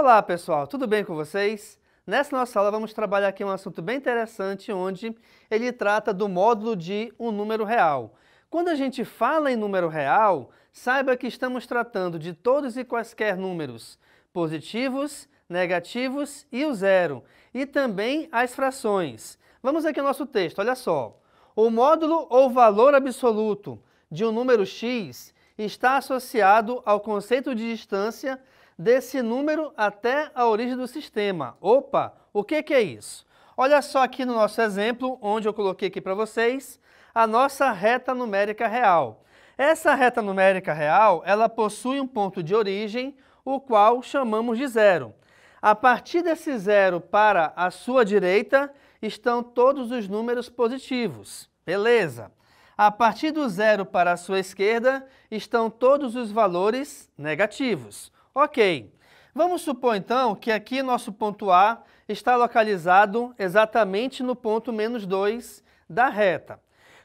Olá pessoal, tudo bem com vocês? Nessa nossa aula vamos trabalhar aqui um assunto bem interessante onde ele trata do módulo de um número real. Quando a gente fala em número real, saiba que estamos tratando de todos e quaisquer números positivos, negativos e o zero, e também as frações. Vamos aqui ao nosso texto, olha só. O módulo ou valor absoluto de um número x está associado ao conceito de distância desse número até a origem do sistema. Opa, o que é isso? Olha só aqui no nosso exemplo, onde eu coloquei aqui para vocês, a nossa reta numérica real. Essa reta numérica real, ela possui um ponto de origem, o qual chamamos de zero. A partir desse zero para a sua direita, estão todos os números positivos. Beleza? A partir do zero para a sua esquerda, estão todos os valores negativos. Ok, vamos supor então que aqui nosso ponto A está localizado exatamente no ponto menos 2 da reta.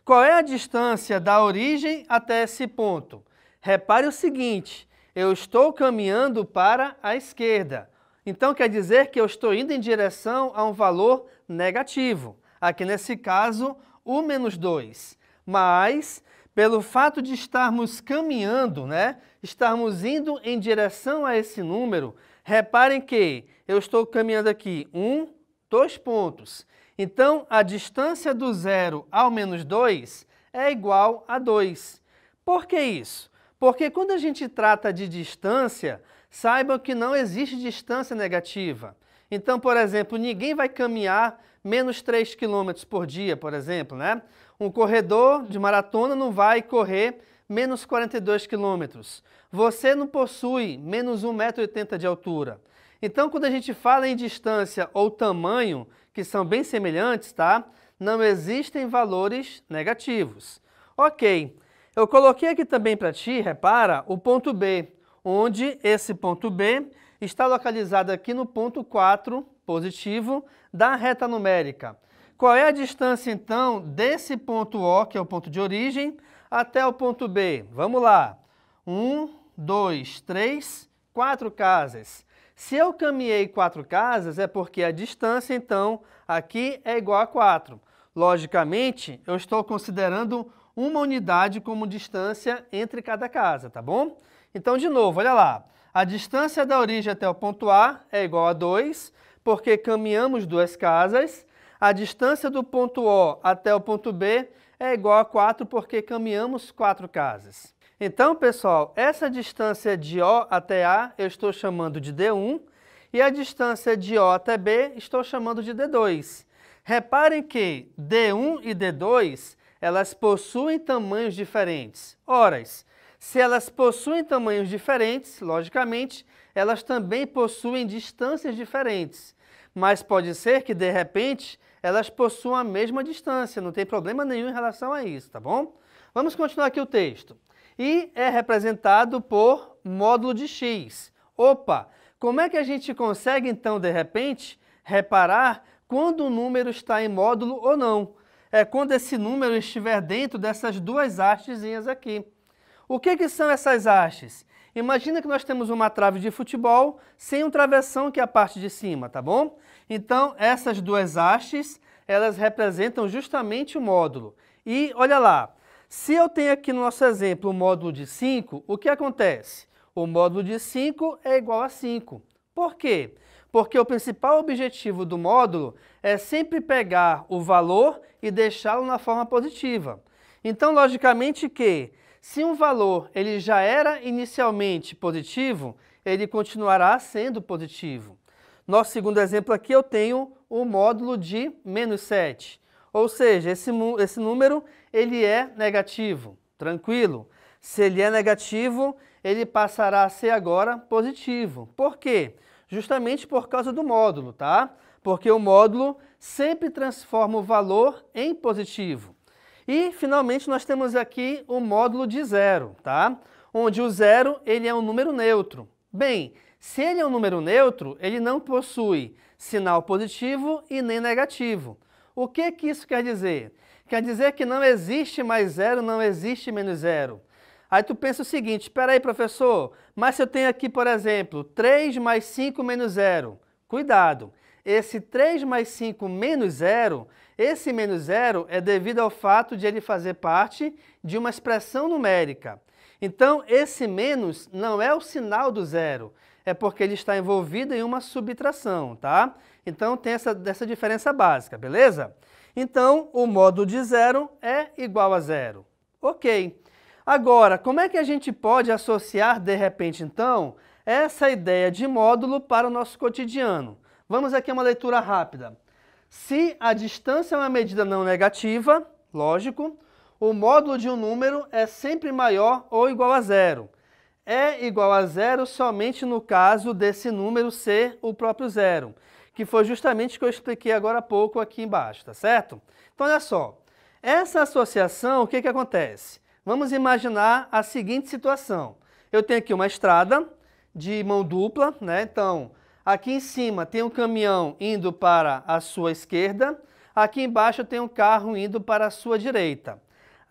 Qual é a distância da origem até esse ponto? Repare o seguinte, eu estou caminhando para a esquerda. Então quer dizer que eu estou indo em direção a um valor negativo. Aqui nesse caso, o menos 2. Mas, pelo fato de estarmos caminhando, estarmos indo em direção a esse número, reparem que eu estou caminhando aqui 2 pontos. Então, a distância do zero ao menos 2 é igual a 2. Por que isso? Porque quando a gente trata de distância, saibam que não existe distância negativa. Então, por exemplo, ninguém vai caminhar menos 3 km por dia, por exemplo, Um corredor de maratona não vai correr menos 42 km. Você não possui menos 1,80 m de altura. Então, quando a gente fala em distância ou tamanho, que são bem semelhantes, não existem valores negativos. Ok, eu coloquei aqui também para ti, repara, o ponto B, onde esse ponto B está localizado aqui no ponto 4, positivo, da reta numérica. Qual é a distância, então, desse ponto O, que é o ponto de origem, até o ponto B? Vamos lá. 1, 2, 3, 4 casas. Se eu caminhei 4 casas, é porque a distância, então, aqui é igual a 4. Logicamente, eu estou considerando uma unidade como distância entre cada casa, tá bom? Então, de novo, olha lá. A distância da origem até o ponto A é igual a 2, porque caminhamos 2 casas. A distância do ponto O até o ponto B é igual a 4 porque caminhamos 4 casas. Então, pessoal, essa distância de O até A eu estou chamando de D1 e a distância de O até B estou chamando de D2. Reparem que D1 e D2 elas possuem tamanhos diferentes. Ora, se elas possuem tamanhos diferentes, logicamente, elas também possuem distâncias diferentes. Mas pode ser que, de repente, elas possuam a mesma distância, não tem problema nenhum em relação a isso, tá bom? Vamos continuar aqui o texto. I é representado por módulo de x. Opa, como é que a gente consegue, então, de repente, reparar quando o número está em módulo ou não? É quando esse número estiver dentro dessas duas hastezinhas aqui. O que são essas hastes? Imagina que nós temos uma trave de futebol sem um travessão, que é a parte de cima, tá bom? Então, essas duas hastes, elas representam justamente o módulo. E, olha lá, se eu tenho aqui no nosso exemplo o módulo de 5, o que acontece? O módulo de 5 é igual a 5. Por quê? Porque o principal objetivo do módulo é sempre pegar o valor e deixá-lo na forma positiva. Então, logicamente que se um valor ele já era inicialmente positivo, ele continuará sendo positivo. Nosso segundo exemplo aqui eu tenho o módulo de menos 7. Ou seja, esse número ele é negativo, tranquilo. Se ele é negativo, ele passará a ser agora positivo. Por quê? Justamente por causa do módulo, tá? Porque o módulo sempre transforma o valor em positivo. E, finalmente, nós temos aqui o módulo de zero, tá? Onde o zero ele é um número neutro. Bem, se ele é um número neutro, ele não possui sinal positivo e nem negativo. O que isso quer dizer? Quer dizer que não existe mais zero, não existe menos zero. Aí tu pensa o seguinte, espera aí, professor, mas se eu tenho aqui, por exemplo, 3 mais 5 menos 0, cuidado, esse 3 mais 5 menos 0, esse menos 0 é devido ao fato de ele fazer parte de uma expressão numérica. Então, esse menos não é o sinal do zero, é porque ele está envolvido em uma subtração, tá? Então, tem essa diferença básica, beleza? Então, o módulo de zero é igual a zero. Ok. Agora, como é que a gente pode associar, de repente, então, essa ideia de módulo para o nosso cotidiano? Vamos aqui a uma leitura rápida. Se a distância é uma medida não negativa, lógico, o módulo de um número é sempre maior ou igual a zero. É igual a zero somente no caso desse número ser o próprio zero, que foi justamente o que eu expliquei agora há pouco aqui embaixo, tá certo? Então, olha só, essa associação, o que acontece? Vamos imaginar a seguinte situação. Eu tenho aqui uma estrada de mão dupla, né? Então, aqui em cima tem um caminhão indo para a sua esquerda, aqui embaixo tem um carro indo para a sua direita.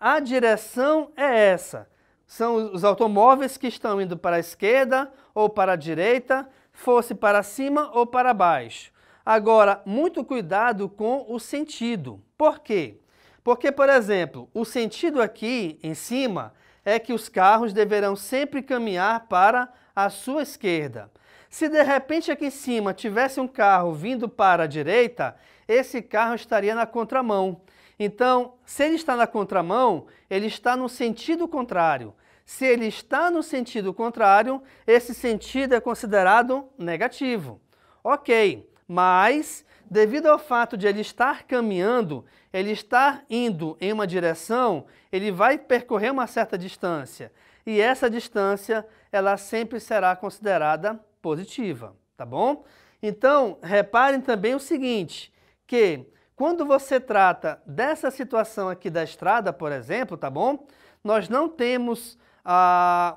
A direção é essa. São os automóveis que estão indo para a esquerda ou para a direita, fosse para cima ou para baixo. Agora, muito cuidado com o sentido. Por quê? Porque, por exemplo, o sentido aqui em cima é que os carros deverão sempre caminhar para a sua esquerda. Se de repente aqui em cima tivesse um carro vindo para a direita, esse carro estaria na contramão. Então, se ele está na contramão, ele está no sentido contrário. Se ele está no sentido contrário, esse sentido é considerado negativo. Ok, mas devido ao fato de ele estar caminhando, ele estar indo em uma direção, ele vai percorrer uma certa distância. E essa distância, ela sempre será considerada positiva, tá bom? Então, reparem também o seguinte, que quando você trata dessa situação aqui da estrada, por exemplo, tá bom? Nós não temos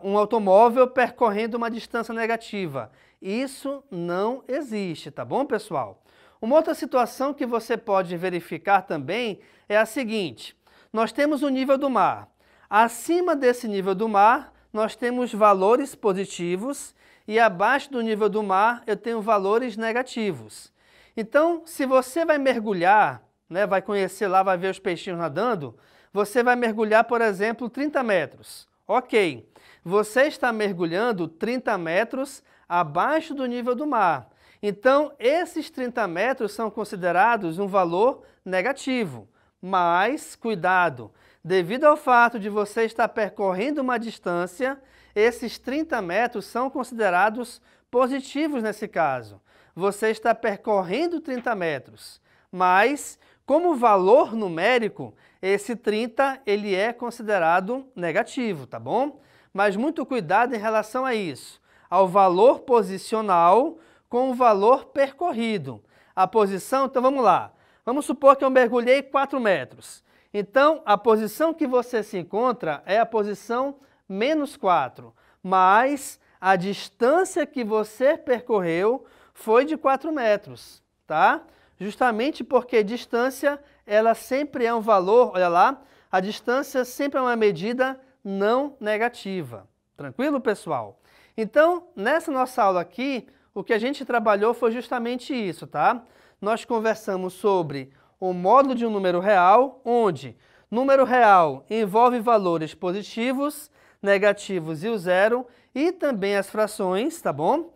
um automóvel percorrendo uma distância negativa. Isso não existe, tá bom, pessoal? Uma outra situação que você pode verificar também é a seguinte. Nós temos o nível do mar. Acima desse nível do mar, nós temos valores positivos e abaixo do nível do mar eu tenho valores negativos. Então, se você vai mergulhar, né, vai conhecer lá, vai ver os peixinhos nadando, você vai mergulhar, por exemplo, 30 metros. Ok, você está mergulhando 30 metros abaixo do nível do mar. Então, esses 30 metros são considerados um valor negativo. Mas, cuidado, devido ao fato de você estar percorrendo uma distância, esses 30 metros são considerados positivos nesse caso. Você está percorrendo 30 metros, mas, como valor numérico, esse 30 ele é considerado negativo, tá bom? Mas muito cuidado em relação a isso, ao valor posicional com o valor percorrido. A posição, então vamos lá. Vamos supor que eu mergulhei 4 metros. Então, a posição que você se encontra é a posição menos 4, mas a distância que você percorreu foi de 4 metros, tá? Justamente porque distância, ela sempre é um valor, olha lá, a distância sempre é uma medida não negativa. Tranquilo, pessoal? Então, nessa nossa aula aqui, o que a gente trabalhou foi justamente isso, tá? Nós conversamos sobre o módulo de um número real, onde número real envolve valores positivos, negativos e o zero, e também as frações, tá bom?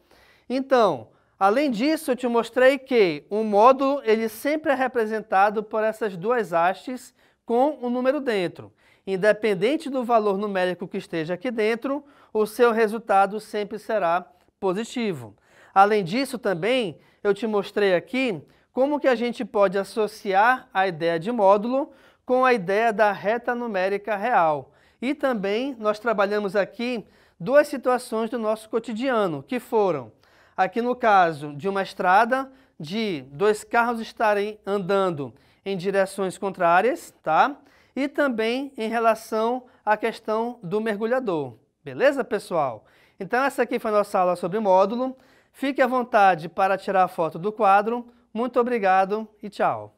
Então, além disso, eu te mostrei que o módulo ele sempre é representado por essas duas hastes com um número dentro. Independente do valor numérico que esteja aqui dentro, o seu resultado sempre será positivo. Além disso também, eu te mostrei aqui como que a gente pode associar a ideia de módulo com a ideia da reta numérica real. E também nós trabalhamos aqui duas situações do nosso cotidiano, que foram, aqui no caso de uma estrada, de dois carros estarem andando em direções contrárias, tá? E também em relação à questão do mergulhador. Beleza, pessoal? Então essa aqui foi a nossa aula sobre módulo. Fique à vontade para tirar a foto do quadro. Muito obrigado e tchau!